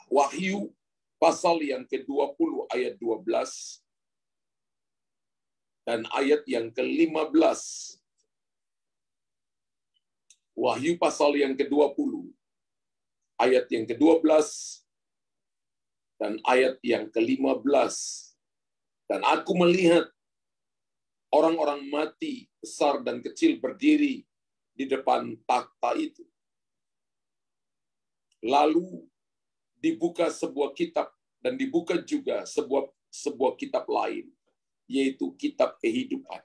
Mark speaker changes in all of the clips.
Speaker 1: Wahyu pasal yang ke-20 ayat 12 dan ayat yang ke-15. Wahyu pasal yang ke-20 ayat yang ke-12 dan ayat yang ke-15. Dan aku melihat orang-orang mati besar dan kecil berdiri di depan takhta itu. Lalu dibuka sebuah kitab dan dibuka juga sebuah kitab lain, yaitu kitab kehidupan.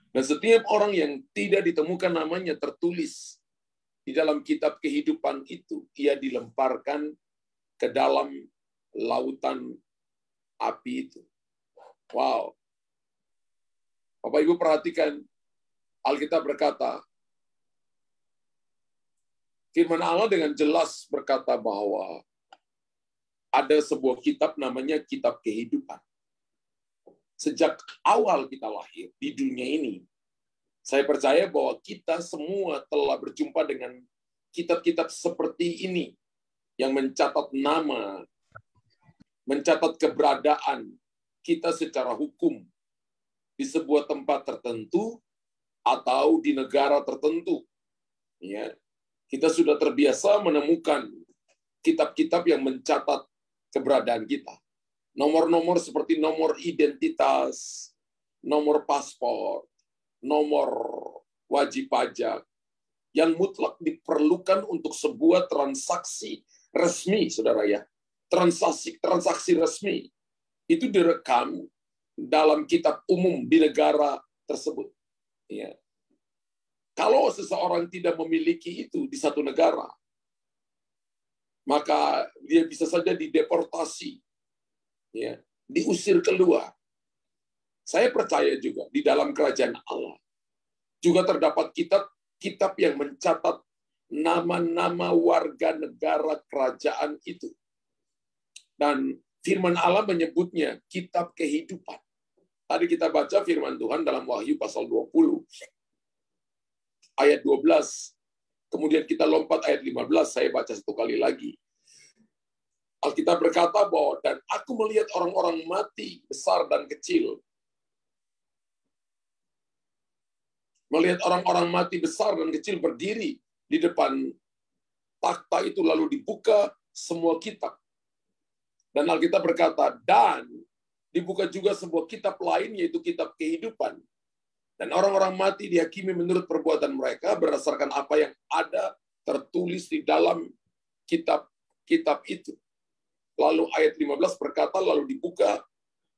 Speaker 1: Dan setiap orang yang tidak ditemukan namanya tertulis di dalam kitab kehidupan itu, ia dilemparkan ke dalam lautan api itu. Wow. Bapak Ibu perhatikan, Alkitab berkata, firman Allah dengan jelas berkata bahwa ada sebuah kitab namanya kitab kehidupan. Sejak awal kita lahir di dunia ini, saya percaya bahwa kita semua telah berjumpa dengan kitab-kitab seperti ini yang mencatat nama, mencatat keberadaan kita secara hukum di sebuah tempat tertentu atau di negara tertentu. Ya, kita sudah terbiasa menemukan kitab-kitab yang mencatat keberadaan kita. Nomor-nomor seperti nomor identitas, nomor paspor, nomor wajib pajak, yang mutlak diperlukan untuk sebuah transaksi resmi, saudara ya. Transaksi resmi itu direkam dalam kitab umum di negara tersebut. Ya. Kalau seseorang tidak memiliki itu di satu negara, maka dia bisa saja dideportasi, ya, diusir keluar. Saya percaya juga di dalam kerajaan Allah juga terdapat kitab yang mencatat nama-nama warga negara kerajaan itu. Dan firman Allah menyebutnya kitab kehidupan. Tadi kita baca firman Tuhan dalam Wahyu pasal 20 ayat 12. Kemudian kita lompat ayat 15, saya baca satu kali lagi. Alkitab berkata bahwa, dan aku melihat orang-orang mati besar dan kecil. Melihat orang-orang mati besar dan kecil berdiri di depan takhta itu, lalu dibuka semua kitab. Dan Alkitab berkata, dan dibuka juga sebuah kitab lain, yaitu kitab kehidupan. Dan orang-orang mati dihakimi menurut perbuatan mereka berdasarkan apa yang ada tertulis di dalam kitab-kitab itu. Lalu ayat 15 berkata, lalu dibuka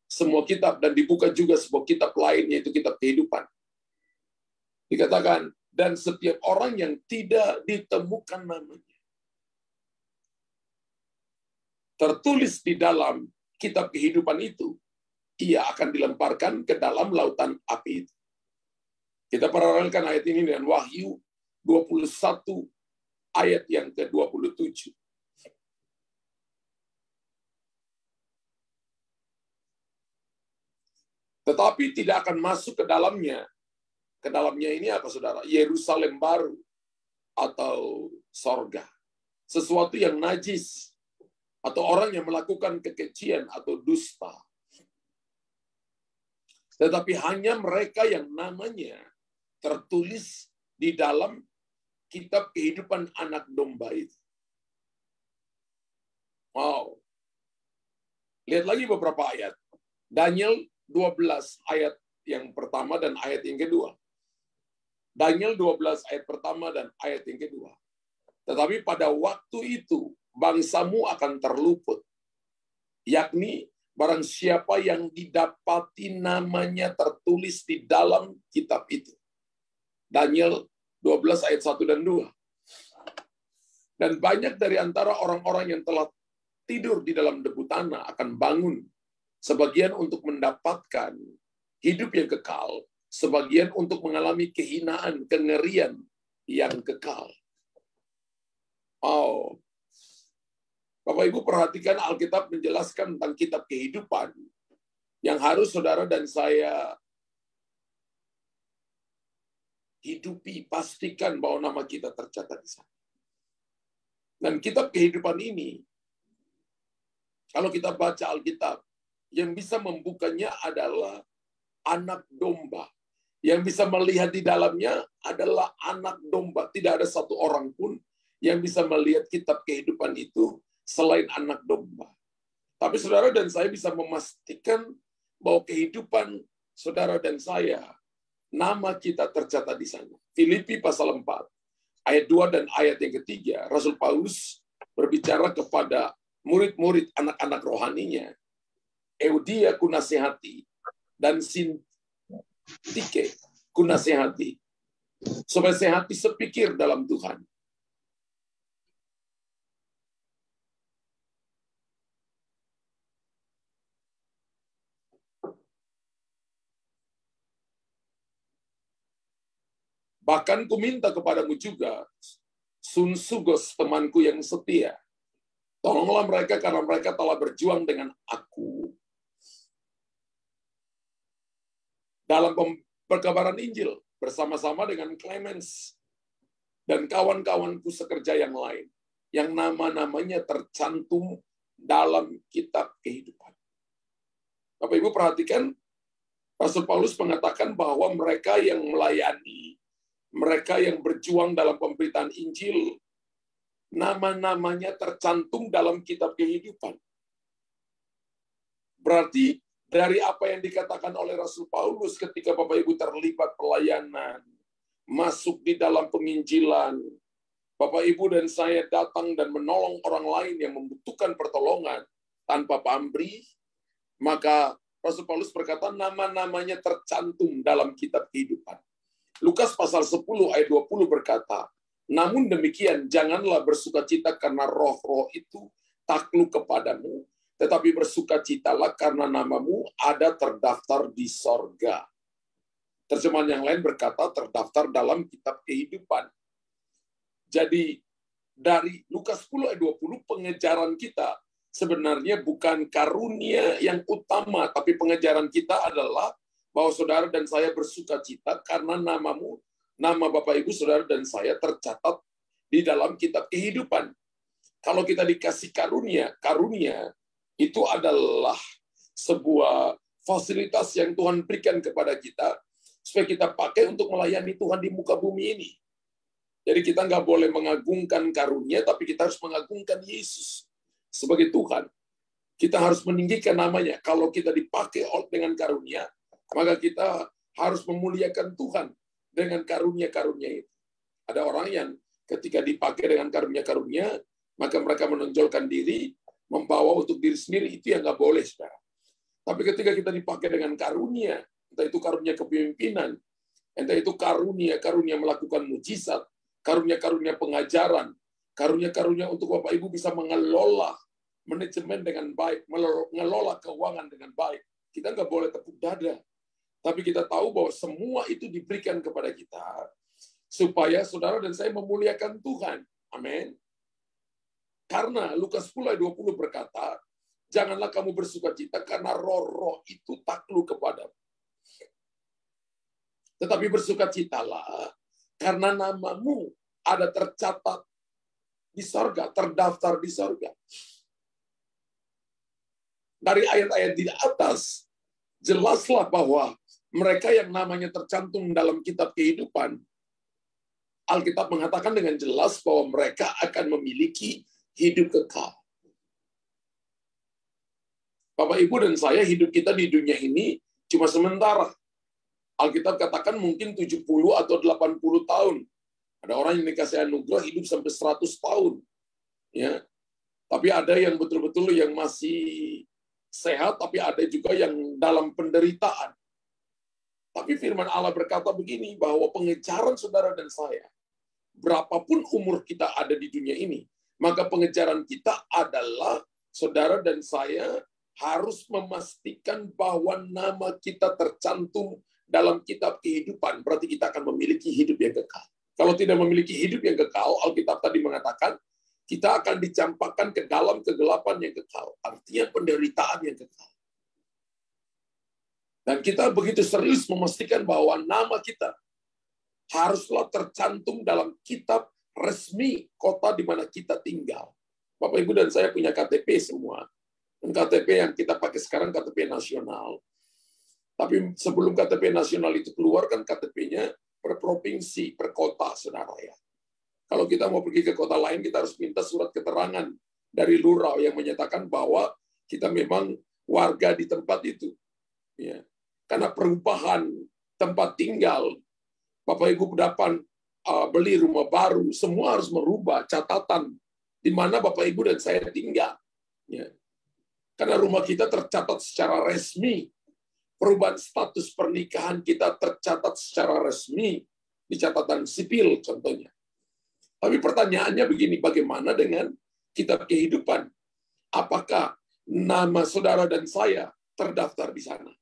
Speaker 1: semua kitab, dan dibuka juga sebuah kitab lain, yaitu kitab kehidupan. Dikatakan, dan setiap orang yang tidak ditemukan namanya tertulis di dalam kitab kehidupan itu, ia akan dilemparkan ke dalam lautan api itu. Kita paralelkan ayat ini dengan Wahyu 21 ayat yang ke-27. Tetapi tidak akan masuk ke dalamnya. Ke dalamnya ini apa, saudara? Yerusalem baru atau sorga. Sesuatu yang najis atau orang yang melakukan kekejian atau dusta. Tetapi hanya mereka yang namanya tertulis di dalam kitab kehidupan anak domba itu. Wow. Lihat lagi beberapa ayat. Daniel 12 ayat yang pertama dan ayat yang kedua. Daniel 12 ayat pertama dan ayat yang kedua. Tetapi pada waktu itu bangsamu akan terluput, yakni barang siapa yang didapati namanya tertulis di dalam kitab itu. Daniel 12 ayat 1 dan 2. Dan banyak dari antara orang-orang yang telah tidur di dalam debu tanah akan bangun, sebagian untuk mendapatkan hidup yang kekal, sebagian untuk mengalami kehinaan, kengerian yang kekal. Oh, Bapak Ibu perhatikan, Alkitab menjelaskan tentang kitab kehidupan yang harus saudara dan saya hidupi, pastikan bahwa nama kita tercatat di sana. Dan kitab kehidupan ini, kalau kita baca Alkitab, yang bisa membukanya adalah anak domba. Yang bisa melihat di dalamnya adalah anak domba. Tidak ada satu orang pun yang bisa melihat kitab kehidupan itu selain anak domba. Tapi saudara dan saya bisa memastikan bahwa kehidupan saudara dan saya, nama kita tercatat di sana. Filipi pasal 4, ayat 2 dan ayat yang ketiga, Rasul Paulus berbicara kepada murid-murid anak-anak rohaninya. Eudia kunasihati dan Sintike kunasihati, supaya sehati sepikir dalam Tuhan. Bahkan kuminta kepadamu juga, Sunsugos temanku yang setia, tolonglah mereka karena mereka telah berjuang dengan aku dalam perkabaran Injil bersama-sama dengan Clemens dan kawan-kawanku sekerja yang lain, yang nama-namanya tercantum dalam kitab kehidupan. Bapak Ibu perhatikan, Rasul Paulus mengatakan bahwa mereka yang melayani, mereka yang berjuang dalam pemberitaan Injil, nama-namanya tercantum dalam kitab kehidupan. Berarti dari apa yang dikatakan oleh Rasul Paulus ketika Bapak Ibu terlibat pelayanan, masuk di dalam penginjilan, Bapak Ibu dan saya datang dan menolong orang lain yang membutuhkan pertolongan tanpa pamrih, maka Rasul Paulus berkata nama-namanya tercantum dalam kitab kehidupan. Lukas pasal 10 ayat 20 berkata, namun demikian janganlah bersukacita karena roh-roh itu takluk kepadamu, tetapi bersukacitalah karena namamu ada terdaftar di sorga. Terjemahan yang lain berkata terdaftar dalam kitab kehidupan. Jadi dari Lukas 10 ayat 20 pengejaran kita sebenarnya bukan karunia yang utama, tapi pengejaran kita adalah bahwa saudara dan saya bersukacita karena namamu, nama Bapak Ibu, saudara dan saya tercatat di dalam kitab kehidupan. Kalau kita dikasih karunia, karunia itu adalah sebuah fasilitas yang Tuhan berikan kepada kita supaya kita pakai untuk melayani Tuhan di muka bumi ini. Jadi kita nggak boleh mengagungkan karunia, tapi kita harus mengagungkan Yesus sebagai Tuhan. Kita harus meninggikan namanya. Kalau kita dipakai dengan karunia, maka kita harus memuliakan Tuhan dengan karunia-karunia itu. Ada orang yang ketika dipakai dengan karunia-karunia, maka mereka menonjolkan diri, membawa untuk diri sendiri, itu yang nggak boleh, saudara. Tapi ketika kita dipakai dengan karunia, entah itu karunia kepemimpinan, entah itu karunia melakukan mujizat, karunia-karunia pengajaran, karunia-karunia untuk Bapak Ibu bisa mengelola manajemen dengan baik, mengelola keuangan dengan baik. Kita nggak boleh tepuk dada. Tapi kita tahu bahwa semua itu diberikan kepada kita supaya saudara dan saya memuliakan Tuhan. Amin. Karena Lukas 10 ayat 20 berkata, janganlah kamu bersukacita karena roh-roh itu takluk kepadamu. Tetapi bersukacitalah karena namamu ada tercatat di sorga, terdaftar di sorga. Dari ayat-ayat di atas, jelaslah bahwa mereka yang namanya tercantum dalam kitab kehidupan, Alkitab mengatakan dengan jelas bahwa mereka akan memiliki hidup kekal. Bapak, Ibu, dan saya hidup kita di dunia ini cuma sementara. Alkitab katakan mungkin 70 atau 80 tahun. Ada orang yang dikasih anugerah hidup sampai 100 tahun. Ya. Tapi ada yang betul-betul yang masih sehat, tapi ada juga yang dalam penderitaan. Tapi firman Allah berkata begini, bahwa pengejaran saudara dan saya, berapapun umur kita ada di dunia ini, maka pengejaran kita adalah saudara dan saya harus memastikan bahwa nama kita tercantum dalam kitab kehidupan. Berarti kita akan memiliki hidup yang kekal. Kalau tidak memiliki hidup yang kekal, Alkitab tadi mengatakan, kita akan dicampakkan ke dalam kegelapan yang kekal. Artinya penderitaan yang kekal. Dan kita begitu serius memastikan bahwa nama kita haruslah tercantum dalam kitab resmi kota di mana kita tinggal. Bapak Ibu dan saya punya KTP semua. Dan KTP yang kita pakai sekarang KTP nasional. Tapi sebelum KTP nasional itu keluar kan KTP-nya per provinsi, per kota, saudara ya. Kalau kita mau pergi ke kota lain, kita harus minta surat keterangan dari lurah yang menyatakan bahwa kita memang warga di tempat itu. Ya. Karena perubahan tempat tinggal, Bapak Ibu dapat beli rumah baru, semua harus merubah catatan di mana Bapak Ibu dan saya tinggal. Ya. Karena rumah kita tercatat secara resmi, perubahan status pernikahan kita tercatat secara resmi di catatan sipil contohnya. Tapi pertanyaannya begini, bagaimana dengan kitab kehidupan? Apakah nama saudara dan saya terdaftar di sana?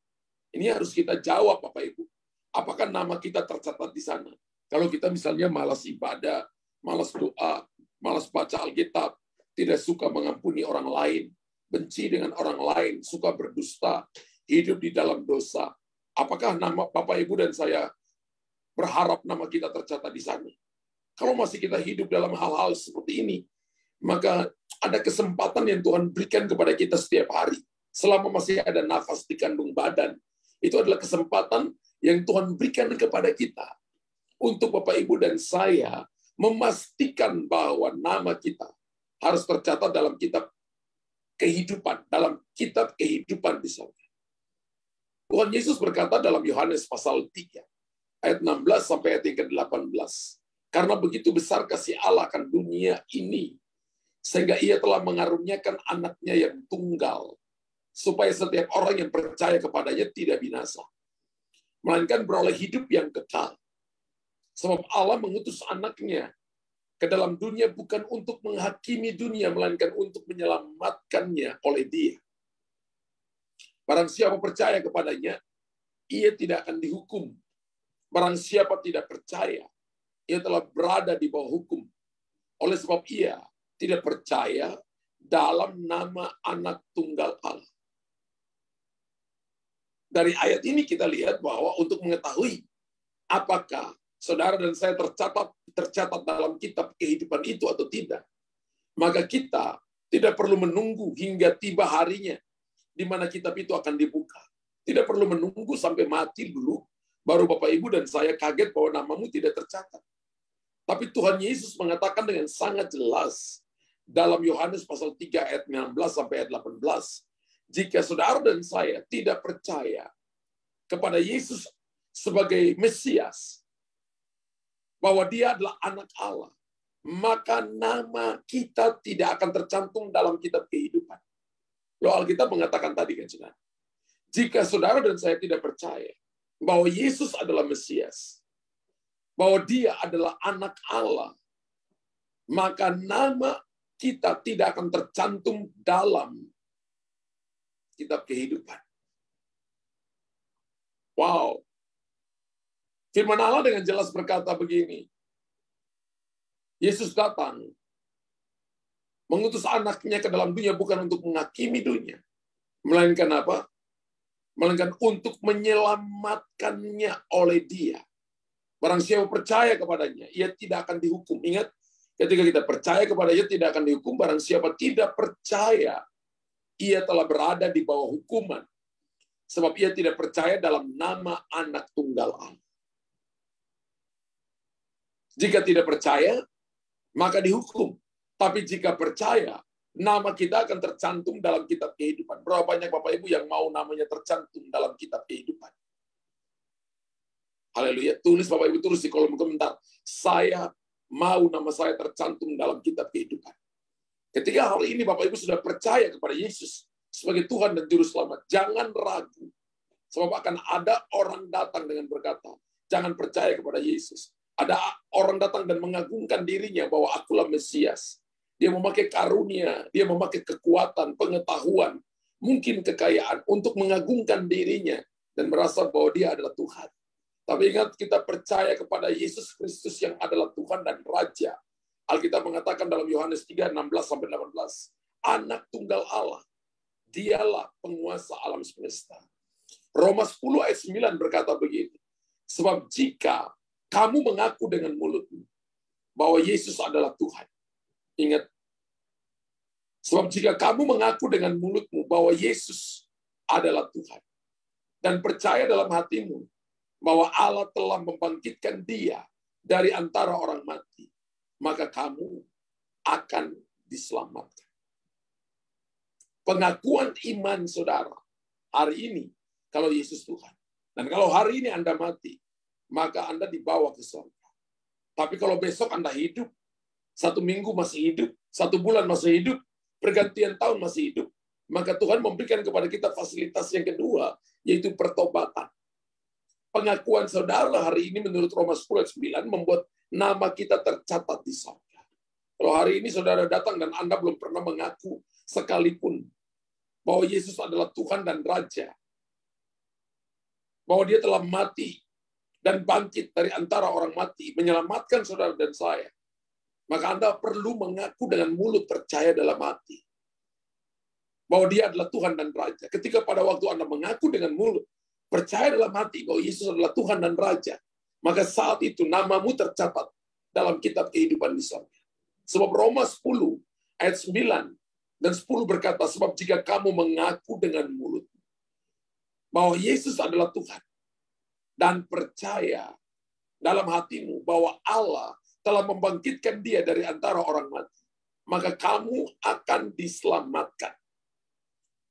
Speaker 1: Ini harus kita jawab, Bapak Ibu. Apakah nama kita tercatat di sana? Kalau kita misalnya malas ibadah, malas doa, malas baca Alkitab, tidak suka mengampuni orang lain, benci dengan orang lain, suka berdusta, hidup di dalam dosa. Apakah nama Bapak Ibu dan saya berharap nama kita tercatat di sana? Kalau masih kita hidup dalam hal-hal seperti ini, maka ada kesempatan yang Tuhan berikan kepada kita setiap hari. Selama masih ada nafas di kandung badan, itu adalah kesempatan yang Tuhan berikan kepada kita. Untuk Bapak Ibu dan saya memastikan bahwa nama kita harus tercatat dalam kitab kehidupan, dalam kitab kehidupan di sana. Tuhan Yesus berkata dalam Yohanes pasal 3, ayat 16 sampai ayat yang ke-18. Karena begitu besar kasih Allah akan dunia ini, sehingga ia telah mengaruniakan anaknya yang tunggal, supaya setiap orang yang percaya kepadanya tidak binasa, melainkan beroleh hidup yang kekal. Sebab Allah mengutus anaknya ke dalam dunia bukan untuk menghakimi dunia, melainkan untuk menyelamatkannya oleh Dia. Barang siapa percaya kepadanya, ia tidak akan dihukum. Barang siapa tidak percaya, ia telah berada di bawah hukum. Oleh sebab ia tidak percaya dalam nama Anak Tunggal Allah. Dari ayat ini kita lihat bahwa untuk mengetahui apakah saudara dan saya tercatat dalam kitab kehidupan itu atau tidak, maka kita tidak perlu menunggu hingga tiba harinya di mana kitab itu akan dibuka. Tidak perlu menunggu sampai mati dulu, baru Bapak Ibu dan saya kaget bahwa namamu tidak tercatat. Tapi Tuhan Yesus mengatakan dengan sangat jelas dalam Yohanes pasal 3 ayat 19 sampai ayat 18, jika saudara dan saya tidak percaya kepada Yesus sebagai Mesias, bahwa Dia adalah anak Allah, maka nama kita tidak akan tercantum dalam kitab kehidupan. Loh, Alkitab mengatakan tadi kan, saudara, jika saudara dan saya tidak percaya bahwa Yesus adalah Mesias, bahwa Dia adalah anak Allah, maka nama kita tidak akan tercantum dalam kitab kehidupan. Wow. Firman Allah dengan jelas berkata begini, Yesus datang mengutus anaknya ke dalam dunia bukan untuk menghakimi dunia, melainkan apa? Melainkan untuk menyelamatkannya oleh Dia. Barang siapa percaya kepadanya, ia tidak akan dihukum. Ingat, ketika kita percaya kepadanya tidak akan dihukum, barang siapa tidak percaya, ia telah berada di bawah hukuman. Sebab ia tidak percaya dalam nama Anak Tunggal Allah. Jika tidak percaya, maka dihukum. Tapi jika percaya, nama kita akan tercantum dalam kitab kehidupan. Berapa banyak Bapak Ibu yang mau namanya tercantum dalam kitab kehidupan? Haleluya. Tulis Bapak Ibu, tulis di kolom komentar. Saya mau nama saya tercantum dalam kitab kehidupan. Ketika hari ini Bapak Ibu sudah percaya kepada Yesus sebagai Tuhan dan Juru Selamat, jangan ragu. Sebab akan ada orang datang dengan berkata, jangan percaya kepada Yesus. Ada orang datang dan mengagungkan dirinya bahwa akulah Mesias. Dia memakai karunia, dia memakai kekuatan, pengetahuan, mungkin kekayaan untuk mengagungkan dirinya dan merasa bahwa dia adalah Tuhan. Tapi ingat, kita percaya kepada Yesus Kristus yang adalah Tuhan dan Raja. Alkitab mengatakan dalam Yohanes 3, 16-18, Anak Tunggal Allah, Dialah penguasa alam semesta. Roma 10 ayat 9 berkata begini, sebab jika kamu mengaku dengan mulutmu bahwa Yesus adalah Tuhan. Ingat, sebab jika kamu mengaku dengan mulutmu bahwa Yesus adalah Tuhan, dan percaya dalam hatimu bahwa Allah telah membangkitkan Dia dari antara orang mati, maka kamu akan diselamatkan. Pengakuan iman saudara hari ini, kalau Yesus Tuhan. Dan kalau hari ini Anda mati, maka Anda dibawa ke surga. Tapi kalau besok Anda hidup, 1 minggu masih hidup, 1 bulan masih hidup, pergantian tahun masih hidup, maka Tuhan memberikan kepada kita fasilitas yang kedua, yaitu pertobatan. Pengakuan saudara hari ini menurut Roma 10:9 membuat nama kita tercatat di surga. Kalau hari ini saudara datang dan Anda belum pernah mengaku sekalipun bahwa Yesus adalah Tuhan dan Raja, bahwa Dia telah mati dan bangkit dari antara orang mati, menyelamatkan saudara dan saya, maka Anda perlu mengaku dengan mulut, percaya dalam hati bahwa Dia adalah Tuhan dan Raja. Ketika pada waktu Anda mengaku dengan mulut, percaya dalam hati bahwa Yesus adalah Tuhan dan Raja, maka saat itu namamu tercatat dalam kitab kehidupan di surga. Sebab Roma 10 ayat 9 dan 10 berkata, sebab jika kamu mengaku dengan mulut bahwa Yesus adalah Tuhan, dan percaya dalam hatimu bahwa Allah telah membangkitkan Dia dari antara orang mati, maka kamu akan diselamatkan.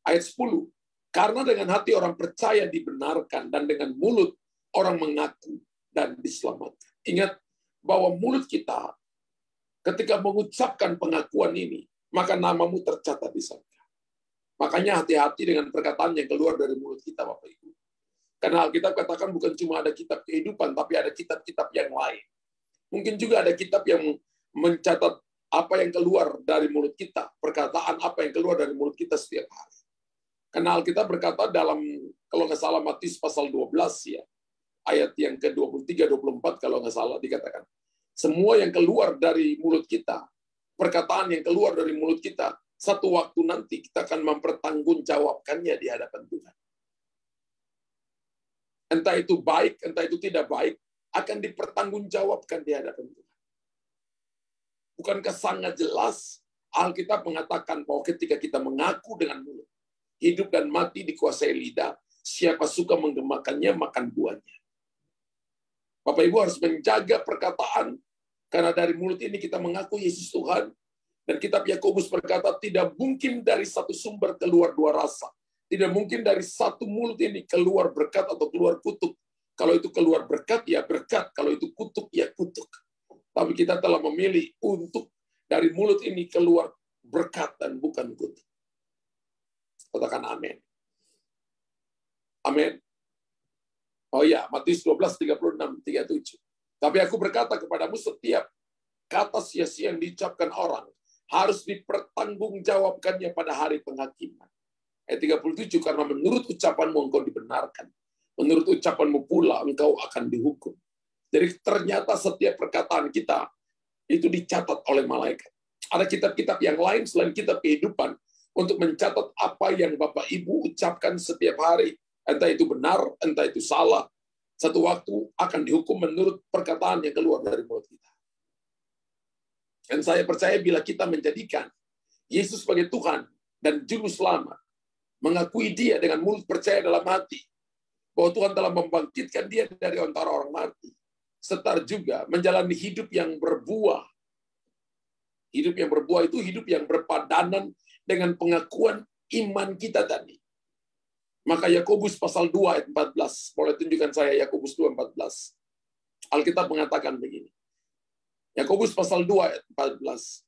Speaker 1: Ayat 10, karena dengan hati orang percaya dibenarkan, dan dengan mulut orang mengaku dan diselamatkan. Ingat bahwa mulut kita ketika mengucapkan pengakuan ini, maka namamu tercatat di surga. Makanya hati-hati dengan perkataan yang keluar dari mulut kita, Bapak Ibu. Karena Alkitab katakan bukan cuma ada kitab kehidupan, tapi ada kitab-kitab yang lain. Mungkin juga ada kitab yang mencatat apa yang keluar dari mulut kita, perkataan apa yang keluar dari mulut kita setiap hari. Karena Alkitab berkata dalam, kalau nggak salah, Matius pasal 12 ya, ayat yang ke-23-24 kalau nggak salah dikatakan, semua yang keluar dari mulut kita, perkataan yang keluar dari mulut kita, satu waktu nanti kita akan mempertanggungjawabkannya di hadapan Tuhan. Entah itu baik, entah itu tidak baik, akan dipertanggungjawabkan di hadapan Tuhan. Bukankah sangat jelas Alkitab mengatakan bahwa ketika kita mengaku dengan mulut, hidup dan mati dikuasai lidah, siapa suka menggemakannya, makan buahnya. Bapak Ibu harus menjaga perkataan, karena dari mulut ini kita mengaku Yesus Tuhan, dan kitab Yakobus berkata, tidak mungkin dari satu sumber keluar dua rasa. Tidak mungkin dari satu mulut ini keluar berkat atau keluar kutuk. Kalau itu keluar berkat, ya berkat. Kalau itu kutuk, ya kutuk. Tapi kita telah memilih untuk dari mulut ini keluar berkat dan bukan kutuk. Katakan amin. Amin. Oh ya, Matius 12:36-37. Tapi aku berkata kepadamu, setiap kata sia-sia yang diucapkan orang harus dipertanggungjawabkannya pada hari penghakiman. Ayat 37, karena menurut ucapanmu engkau dibenarkan, menurut ucapanmu pula engkau akan dihukum. Jadi ternyata setiap perkataan kita itu dicatat oleh malaikat. Ada kitab-kitab yang lain selain kitab kehidupan untuk mencatat apa yang Bapak Ibu ucapkan setiap hari. Entah itu benar, entah itu salah. Satu waktu akan dihukum menurut perkataan yang keluar dari mulut kita. Dan saya percaya bila kita menjadikan Yesus sebagai Tuhan dan Juru Selamat, mengakui Dia dengan mulut, percaya dalam hati bahwa Tuhan telah membangkitkan Dia dari antara orang mati, serta juga menjalani hidup yang berbuah. Hidup yang berbuah itu hidup yang berpadanan dengan pengakuan iman kita tadi. Maka Yakobus pasal 2 ayat 14, boleh tunjukkan saya Yakobus 2:14. Alkitab mengatakan begini. Yakobus pasal 2 ayat 14.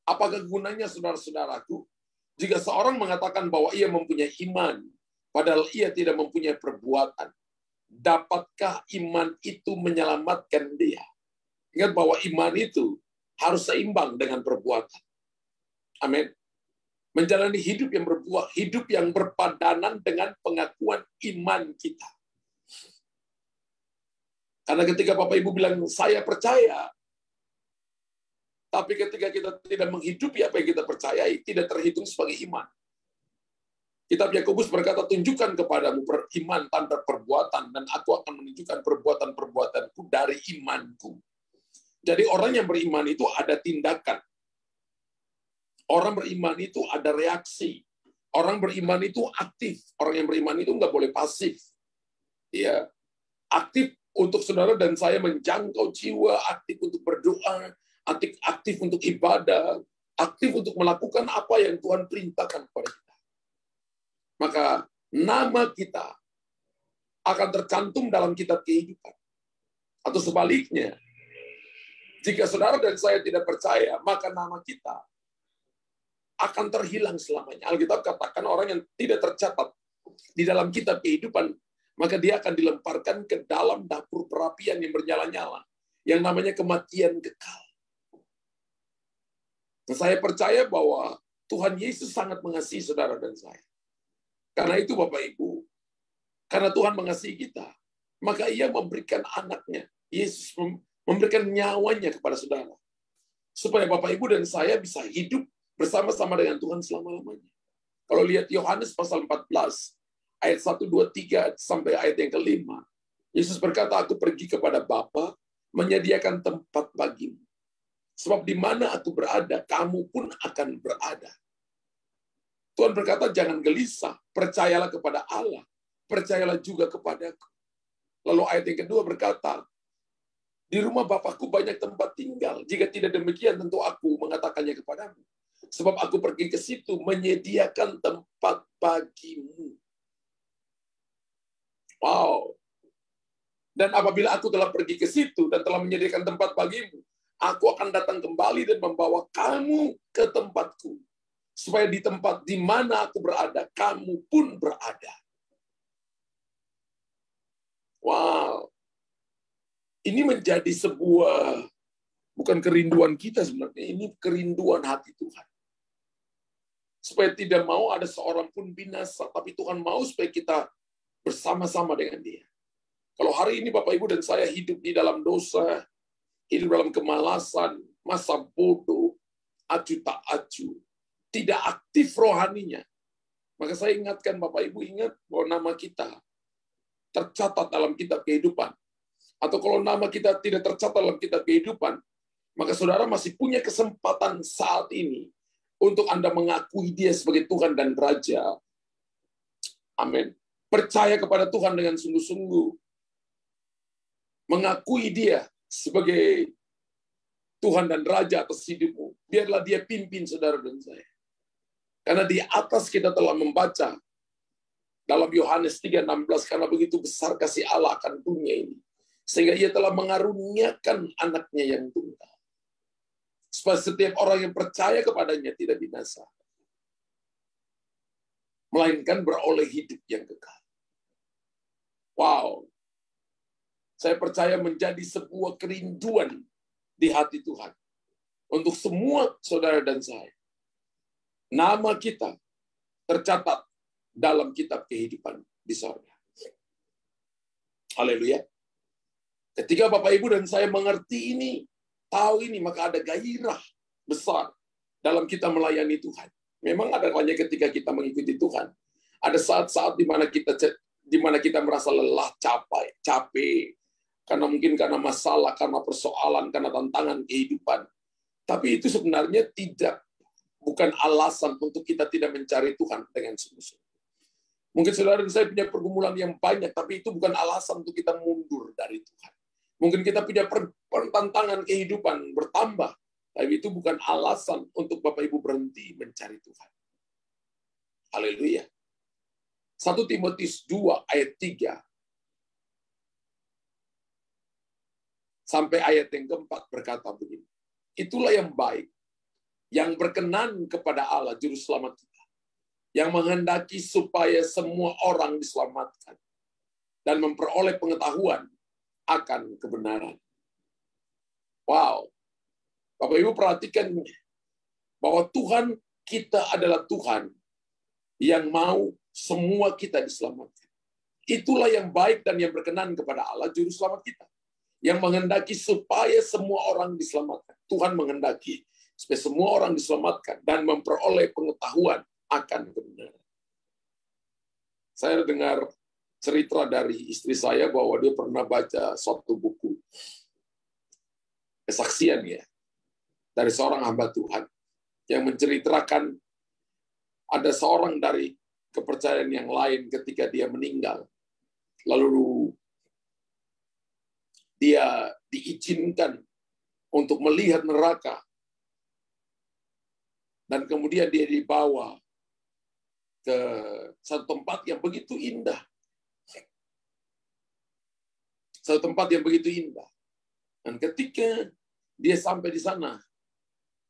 Speaker 1: Apakah gunanya saudara-saudaraku jika seorang mengatakan bahwa ia mempunyai iman, padahal ia tidak mempunyai perbuatan? Dapatkah iman itu menyelamatkan dia? Ingat bahwa iman itu harus seimbang dengan perbuatan. Amin. Menjalani hidup yang berbuah, hidup yang berpadanan dengan pengakuan iman kita. Karena ketika Bapak Ibu bilang, saya percaya, tapi ketika kita tidak menghidupi apa yang kita percayai, tidak terhitung sebagai iman. Kitab Yakobus berkata, tunjukkan kepadamu beriman tanpa perbuatan, dan aku akan menunjukkan perbuatan-perbuatanku dari imanku. Jadi orang yang beriman itu ada tindakan. Orang beriman itu ada reaksi. Orang beriman itu aktif. Orang yang beriman itu nggak boleh pasif. Ya, aktif untuk saudara dan saya menjangkau jiwa, aktif untuk berdoa, aktif untuk ibadah, aktif untuk melakukan apa yang Tuhan perintahkan kepada kita. Maka nama kita akan tercantum dalam kitab kehidupan. Atau sebaliknya, jika saudara dan saya tidak percaya, maka nama kita akan terhilang selamanya. Alkitab katakan orang yang tidak tercatat di dalam kitab kehidupan, maka dia akan dilemparkan ke dalam dapur perapian yang bernyala-nyala, yang namanya kematian kekal. Nah, saya percaya bahwa Tuhan Yesus sangat mengasihi saudara dan saya. Karena itu Bapak Ibu, karena Tuhan mengasihi kita, maka Ia memberikan anaknya, Yesus memberikan nyawanya kepada saudara. Supaya Bapak Ibu dan saya bisa hidup bersama-sama dengan Tuhan selama-lamanya. Kalau lihat Yohanes pasal 14, ayat 1, 2, 3, sampai ayat yang ke-5, Yesus berkata, aku pergi kepada Bapa, menyediakan tempat bagimu. Sebab di mana aku berada, kamu pun akan berada. Tuhan berkata, jangan gelisah, percayalah kepada Allah, percayalah juga kepadaku. Lalu ayat yang kedua berkata, di rumah Bapakku banyak tempat tinggal, jika tidak demikian tentu aku mengatakannya kepadamu. Sebab aku pergi ke situ menyediakan tempat bagimu. Wow. Dan apabila aku telah pergi ke situ dan telah menyediakan tempat bagimu, aku akan datang kembali dan membawa kamu ke tempatku. Supaya di tempat di mana aku berada, kamu pun berada. Wow. Ini menjadi sebuah, bukan kerinduan kita sebenarnya, ini kerinduan hati Tuhan. Supaya tidak mau ada seorang pun binasa, tapi Tuhan mau supaya kita bersama-sama dengan Dia. Kalau hari ini Bapak Ibu dan saya hidup di dalam dosa, hidup dalam kemalasan, masa bodoh, acu tak acu, tidak aktif rohaninya, maka saya ingatkan Bapak Ibu, ingat bahwa nama kita tercatat dalam kitab kehidupan. Atau kalau nama kita tidak tercatat dalam kitab kehidupan, maka saudara masih punya kesempatan saat ini untuk Anda mengakui Dia sebagai Tuhan dan Raja. Amin. Percaya kepada Tuhan dengan sungguh-sungguh. Mengakui Dia sebagai Tuhan dan Raja atas hidupmu. Biarlah Dia pimpin saudara dan saya. Karena di atas kita telah membaca dalam Yohanes 3:16, karena begitu besar kasih Allah akan dunia ini, sehingga Ia telah mengaruniakan anaknya yang tunggal. Supaya setiap orang yang percaya kepadanya tidak binasa, melainkan beroleh hidup yang kekal. Wow. Saya percaya menjadi sebuah kerinduan di hati Tuhan. Untuk semua saudara dan saya. Nama kita tercatat dalam kitab kehidupan di sorga. Haleluya. Ketika Bapak Ibu dan saya mengerti ini, tahu ini, maka ada gairah besar dalam kita melayani Tuhan. Memang ada banyak ketika kita mengikuti Tuhan. Ada saat-saat di mana kita merasa lelah, capek, karena masalah, karena persoalan, karena tantangan kehidupan. Tapi itu sebenarnya bukan alasan untuk kita tidak mencari Tuhan dengan sungguh-sungguh. Mungkin saudara dan saya punya pergumulan yang banyak, tapi itu bukan alasan untuk kita mundur dari Tuhan. Mungkin kita punya pertantangan kehidupan bertambah, tapi itu bukan alasan untuk Bapak Ibu berhenti mencari Tuhan. Haleluya. 1 Timotius 2 ayat 3 sampai ayat yang keempat berkata begini. Itulah yang baik, yang berkenan kepada Allah Juru Selamat kita, yang menghendaki supaya semua orang diselamatkan dan memperoleh pengetahuan akan kebenaran. Wow. Bapak Ibu perhatikan bahwa Tuhan kita adalah Tuhan yang mau semua kita diselamatkan. Itulah yang baik dan yang berkenan kepada Allah Juru Selamat kita, yang menghendaki supaya semua orang diselamatkan. Tuhan menghendaki supaya semua orang diselamatkan dan memperoleh pengetahuan akan kebenaran. Saya dengar cerita dari istri saya bahwa dia pernah baca suatu buku kesaksian ya dari seorang hamba Tuhan yang menceritakan ada seorang dari kepercayaan yang lain ketika dia meninggal. Lalu dia diizinkan untuk melihat neraka. Dan kemudian dia dibawa ke satu tempat yang begitu indah. Satu tempat yang begitu indah. Dan ketika dia sampai di sana,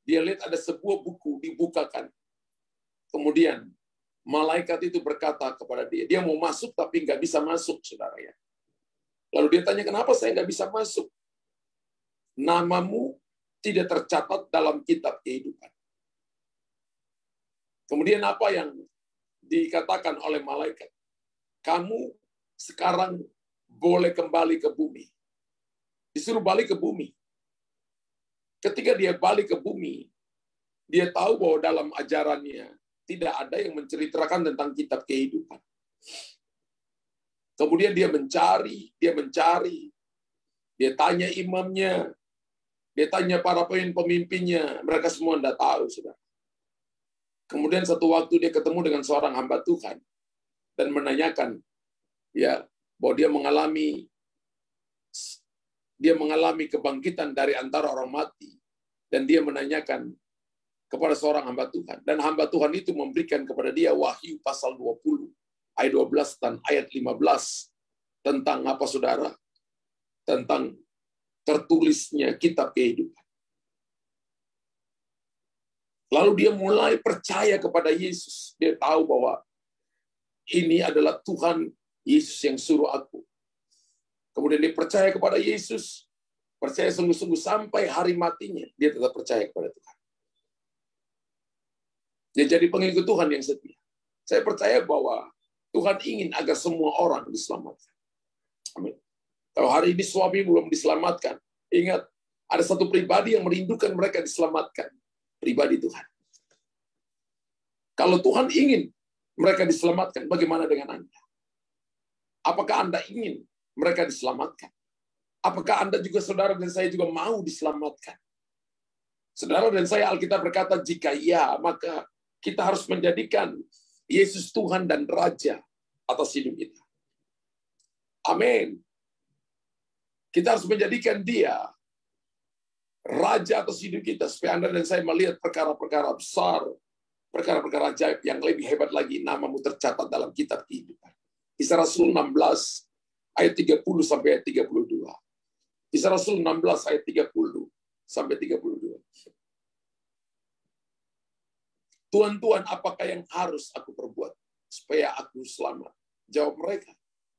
Speaker 1: dia lihat ada sebuah buku dibukakan. Kemudian malaikat itu berkata kepada dia, dia mau masuk tapi nggak bisa masuk, saudara ya. Lalu dia tanya, kenapa saya nggak bisa masuk? Namamu tidak tercatat dalam kitab kehidupan. Kemudian apa yang dikatakan oleh malaikat? Kamu sekarang boleh kembali ke bumi. Disuruh balik ke bumi. Ketika dia balik ke bumi, dia tahu bahwa dalam ajarannya tidak ada yang menceritakan tentang kitab kehidupan. Kemudian dia mencari, dia tanya imamnya, dia tanya para pemimpinnya, mereka semua tidak tahu, saudara. Kemudian satu waktu dia ketemu dengan seorang hamba Tuhan dan menanyakan, ya, bahwa dia mengalami kebangkitan dari antara orang mati, dan dia menanyakan kepada seorang hamba Tuhan, dan hamba Tuhan itu memberikan kepada dia Wahyu pasal 20 ayat 12 dan ayat 15 tentang apa, saudara? Tentang tertulisnya kitab kehidupan. Lalu dia mulai percaya kepada Yesus. Dia tahu bahwa ini adalah Tuhan Yesus yang suruh aku. Kemudian dia percaya kepada Yesus, percaya sungguh-sungguh sampai hari matinya, dia tetap percaya kepada Tuhan. Dia jadi pengikut Tuhan yang setia. Saya percaya bahwa Tuhan ingin agar semua orang diselamatkan. Amin. Kalau hari ini suami belum diselamatkan, ingat, ada satu pribadi yang merindukan mereka diselamatkan. Pribadi Tuhan. Kalau Tuhan ingin mereka diselamatkan, bagaimana dengan Anda? Apakah Anda ingin mereka diselamatkan? Apakah Anda juga, saudara dan saya juga mau diselamatkan? Saudara dan saya, Alkitab berkata, jika iya, maka kita harus menjadikan Yesus Tuhan dan Raja atas hidup kita. Amin. Kita harus menjadikan Dia Raja atas hidup kita, supaya Anda dan saya melihat perkara-perkara besar, perkara-perkara ajaib yang lebih hebat lagi, namamu tercatat dalam kitab kehidupan. Kisah Rasul 16 ayat 30 sampai ayat 32. Kisah Rasul 16 ayat 30 sampai 32. Tuhan, apakah yang harus aku perbuat supaya aku selamat? Jawab mereka,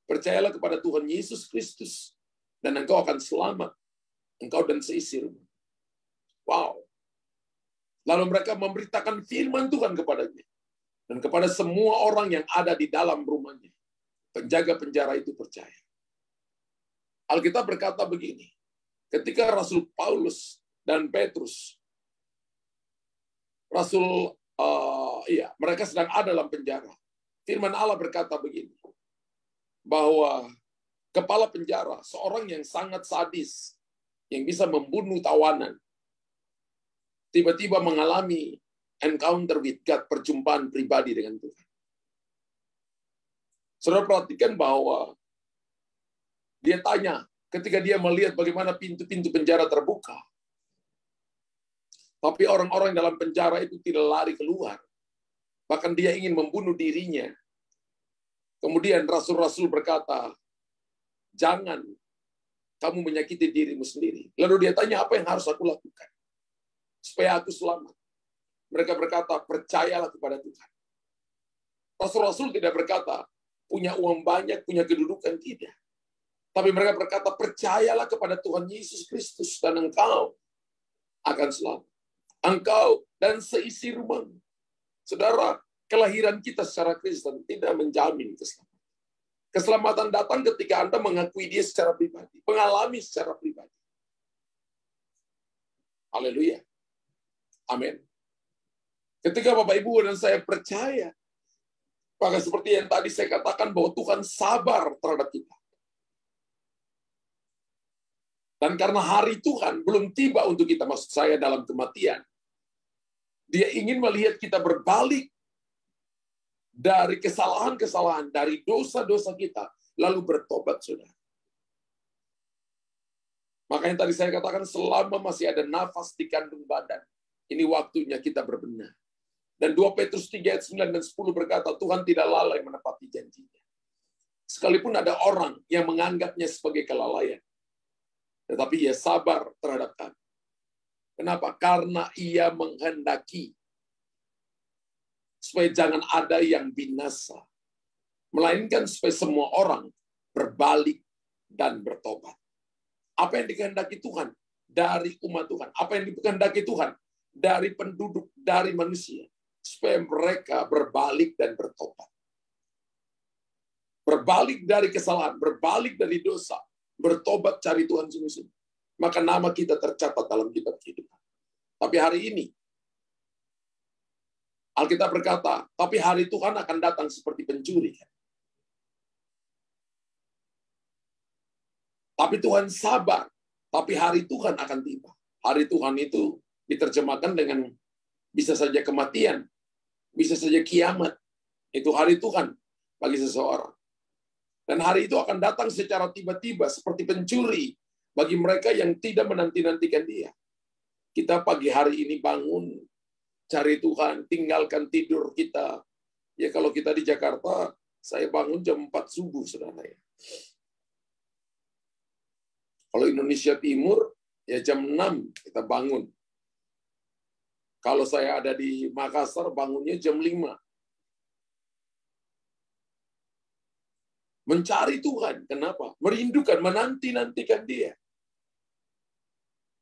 Speaker 1: percayalah kepada Tuhan Yesus Kristus, dan engkau akan selamat, engkau dan seisi rumah. Wow. Lalu mereka memberitakan firman Tuhan kepadanya, dan kepada semua orang yang ada di dalam rumahnya. Penjaga penjara itu percaya. Alkitab berkata begini, ketika Rasul Paulus dan Petrus, mereka sedang ada dalam penjara. Firman Allah berkata begini, bahwa kepala penjara, seorang yang sangat sadis, yang bisa membunuh tawanan, tiba-tiba mengalami encounter with God, perjumpaan pribadi dengan Tuhan. Saudara perhatikan bahwa dia tanya, ketika dia melihat bagaimana pintu-pintu penjara terbuka, tapi orang-orang dalam penjara itu tidak lari keluar. Bahkan dia ingin membunuh dirinya. Kemudian rasul-rasul berkata, jangan kamu menyakiti dirimu sendiri. Lalu dia tanya, apa yang harus aku lakukan supaya aku selamat? Mereka berkata, percayalah kepada Tuhan. Rasul-rasul tidak berkata, punya uang banyak, punya kedudukan, tidak. Tapi mereka berkata, percayalah kepada Tuhan Yesus Kristus, dan engkau akan selamat. Engkau dan seisi rumahmu. Saudara, kelahiran kita secara Kristen tidak menjamin keselamatan. Keselamatan datang ketika Anda mengakui Dia secara pribadi, mengalami secara pribadi. Haleluya. Amin. Ketika Bapak Ibu dan saya percaya Maka seperti yang tadi saya katakan bahwa Tuhan sabar terhadap kita. Dan karena hari Tuhan belum tiba untuk kita, maksud saya dalam kematian, Dia ingin melihat kita berbalik dari kesalahan-kesalahan, dari dosa-dosa kita, lalu bertobat, saudara. Makanya tadi saya katakan selama masih ada nafas di kandung badan, ini waktunya kita berbenah. Dan 2 Petrus 3 ayat 9 dan 10 berkata, Tuhan tidak lalai menepati janjinya. Sekalipun ada orang yang menganggapnya sebagai kelalaian, tetapi ia sabar terhadap kami. Kenapa? Karena ia menghendaki supaya jangan ada yang binasa, melainkan supaya semua orang berbalik dan bertobat. Apa yang dikehendaki Tuhan dari umat Tuhan? Apa yang dikehendaki Tuhan dari penduduk, dari manusia? Supaya mereka berbalik dan bertobat. Berbalik dari kesalahan, berbalik dari dosa, bertobat cari Tuhan sungguh-sungguh. Maka nama kita tercatat dalam kitab kehidupan. Tapi hari ini, Alkitab berkata, tapi hari Tuhan akan datang seperti pencuri. Tapi Tuhan sabar, tapi hari Tuhan akan tiba. Hari Tuhan itu diterjemahkan dengan bisa saja kematian, bisa saja kiamat. Itu hari Tuhan bagi seseorang. Dan hari itu akan datang secara tiba-tiba seperti pencuri bagi mereka yang tidak menanti-nantikan Dia. Kita pagi hari ini bangun, cari Tuhan, tinggalkan tidur kita. Ya kalau kita di Jakarta, saya bangun jam 4 subuh, saudara ya. Kalau Indonesia Timur, ya jam 6 kita bangun. Kalau saya ada di Makassar, bangunnya jam 5. Mencari Tuhan. Kenapa? Merindukan, menanti-nantikan Dia.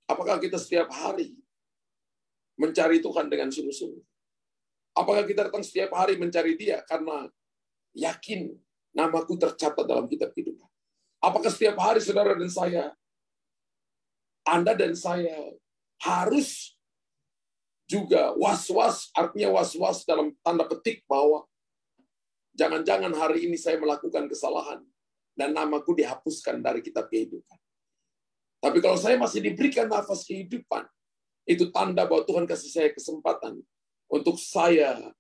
Speaker 1: Apakah kita setiap hari mencari Tuhan dengan sungguh-sungguh? Apakah kita datang setiap hari mencari Dia karena yakin namaku tercatat dalam kitab kehidupan? Apakah setiap hari saudara dan saya, Anda dan saya harus juga was-was, artinya was-was dalam tanda petik bahwa jangan-jangan hari ini saya melakukan kesalahan dan namaku dihapuskan dari kitab kehidupan. Tapi kalau saya masih diberikan nafas kehidupan, itu tanda bahwa Tuhan kasih saya kesempatan untuk saya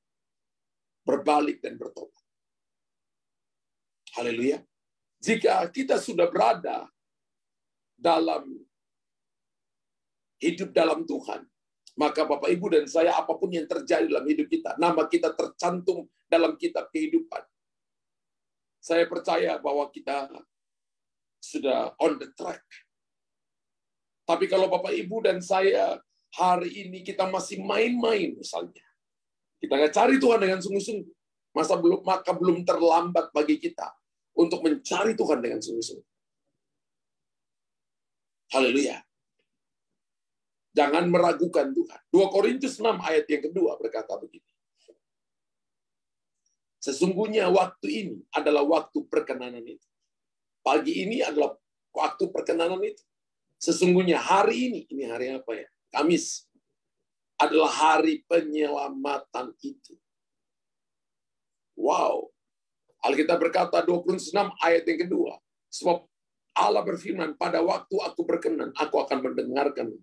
Speaker 1: berbalik dan bertobat. Haleluya. Jika kita sudah berada dalam hidup dalam Tuhan, maka Bapak, Ibu, dan saya, apapun yang terjadi dalam hidup kita, nama kita tercantum dalam kitab kehidupan. Saya percaya bahwa kita sudah on the track. Tapi kalau Bapak, Ibu, dan saya hari ini kita masih main-main misalnya, kita nggak cari Tuhan dengan sungguh-sungguh, maka belum terlambat bagi kita untuk mencari Tuhan dengan sungguh-sungguh. Haleluya. Jangan meragukan Tuhan. 2 Korintus 6 ayat yang kedua berkata begini. Sesungguhnya waktu ini adalah waktu perkenanan itu. Pagi ini adalah waktu perkenanan itu. Sesungguhnya hari ini hari apa ya? Kamis. Adalah hari penyelamatan itu. Wow. Alkitab berkata 2 Korintus 6 ayat yang kedua. Sebab Allah berfirman, pada waktu aku berkenan, aku akan mendengarkan.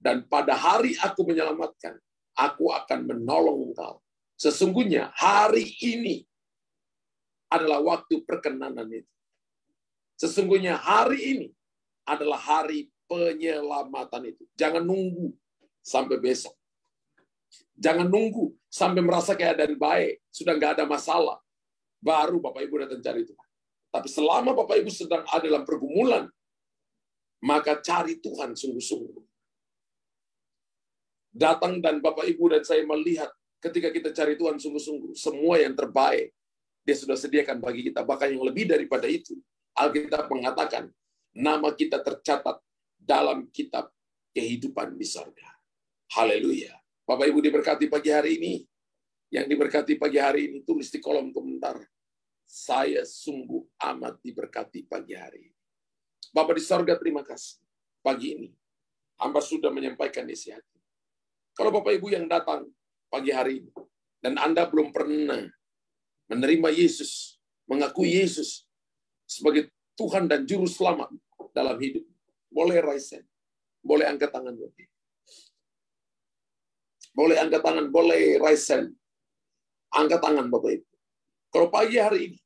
Speaker 1: Dan pada hari aku menyelamatkan, aku akan menolong engkau. Sesungguhnya hari ini adalah waktu perkenanan itu. Sesungguhnya hari ini adalah hari penyelamatan itu. Jangan nunggu sampai besok. Jangan nunggu sampai merasa keadaan baik, sudah nggak ada masalah, baru Bapak Ibu datang cari Tuhan. Tapi selama Bapak Ibu sedang ada dalam pergumulan, maka cari Tuhan sungguh-sungguh. Datang dan Bapak Ibu dan saya melihat ketika kita cari Tuhan sungguh-sungguh, semua yang terbaik Dia sudah sediakan bagi kita. Bahkan yang lebih daripada itu, Alkitab mengatakan, nama kita tercatat dalam kitab kehidupan di surga. Haleluya. Bapak Ibu diberkati pagi hari ini. Yang diberkati pagi hari ini, tulis di kolom komentar. Saya sungguh amat diberkati pagi hari ini. Bapa di sorga, terima kasih. Pagi ini, hamba sudah menyampaikan isi hati. Kalau Bapak Ibu yang datang pagi hari ini, dan Anda belum pernah menerima Yesus, mengakui Yesus sebagai Tuhan dan Juru Selamat dalam hidup, boleh raise hand, boleh angkat tangan. Boleh angkat tangan, boleh raise hand. Angkat tangan Bapak Ibu. Kalau pagi hari ini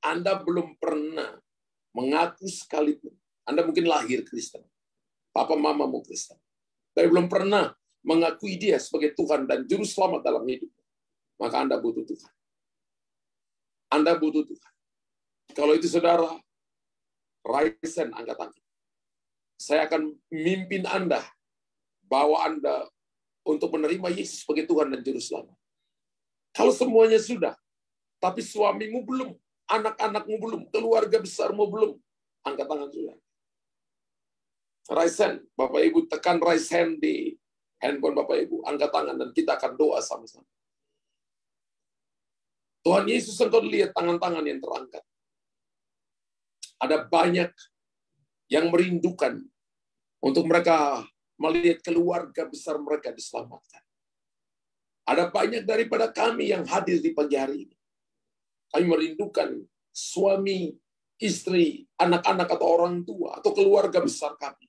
Speaker 1: Anda belum pernah mengaku sekalipun, Anda mungkin lahir Kristen, papa mamamu Kristen, tapi belum pernah mengakui Dia sebagai Tuhan dan Juru Selamat dalam hidup, maka Anda butuh Tuhan. Anda butuh Tuhan. Kalau itu saudara, raise hand, angkat tangan. Saya akan mimpin Anda, bawa Anda untuk menerima Yesus sebagai Tuhan dan Juru Selamat. Kalau semuanya sudah, tapi suamimu belum, anak-anakmu belum, keluarga besarmu belum, angkat tangan sudah. Raise hand, Bapak Ibu, tekan raise hand di handphone Bapak Ibu, angkat tangan dan kita akan doa sama-sama. Tuhan Yesus, Engkau lihat tangan-tangan yang terangkat. Ada banyak yang merindukan untuk mereka melihat keluarga besar mereka diselamatkan. Ada banyak daripada kami yang hadir di pagi hari ini. Kami merindukan suami, istri, anak-anak atau orang tua, atau keluarga besar kami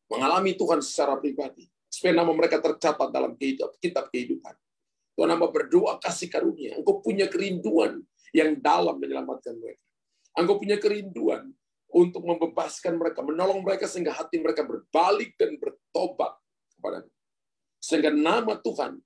Speaker 1: mengalami Tuhan secara pribadi. Supaya nama mereka tercatat dalam kitab kehidupan. Tuhan hamba berdoa kasih karunia. Engkau punya kerinduan yang dalam menyelamatkan mereka. Engkau punya kerinduan untuk membebaskan mereka, menolong mereka sehingga hati mereka berbalik dan bertobat kepada-Mu. Sehingga nama Tuhan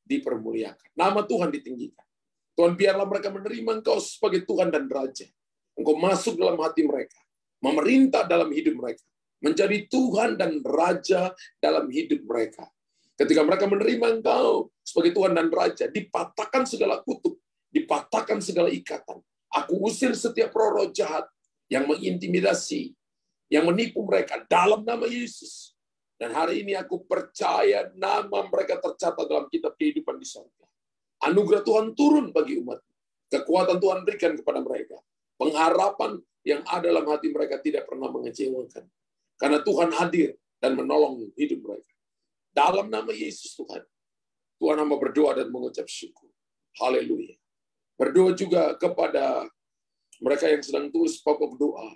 Speaker 1: dipermuliakan. Nama Tuhan ditinggikan. Tuhan, biarlah mereka menerima Engkau sebagai Tuhan dan Raja. Engkau masuk dalam hati mereka, memerintah dalam hidup mereka, menjadi Tuhan dan Raja dalam hidup mereka. Ketika mereka menerima Engkau sebagai Tuhan dan Raja, dipatahkan segala kutuk, dipatahkan segala ikatan. Aku usir setiap roh jahat yang mengintimidasi, yang menipu mereka dalam nama Yesus. Dan hari ini aku percaya nama mereka tercatat dalam kitab kehidupan di surga. Anugerah Tuhan turun bagi umat. Kekuatan Tuhan berikan kepada mereka. Pengharapan yang ada dalam hati mereka tidak pernah mengecewakan. Karena Tuhan hadir dan menolong hidup mereka. Dalam nama Yesus Tuhan. Tuhan hamba berdoa dan mengucap syukur. Haleluya. Berdoa juga kepada mereka yang sedang tulis pokok doa.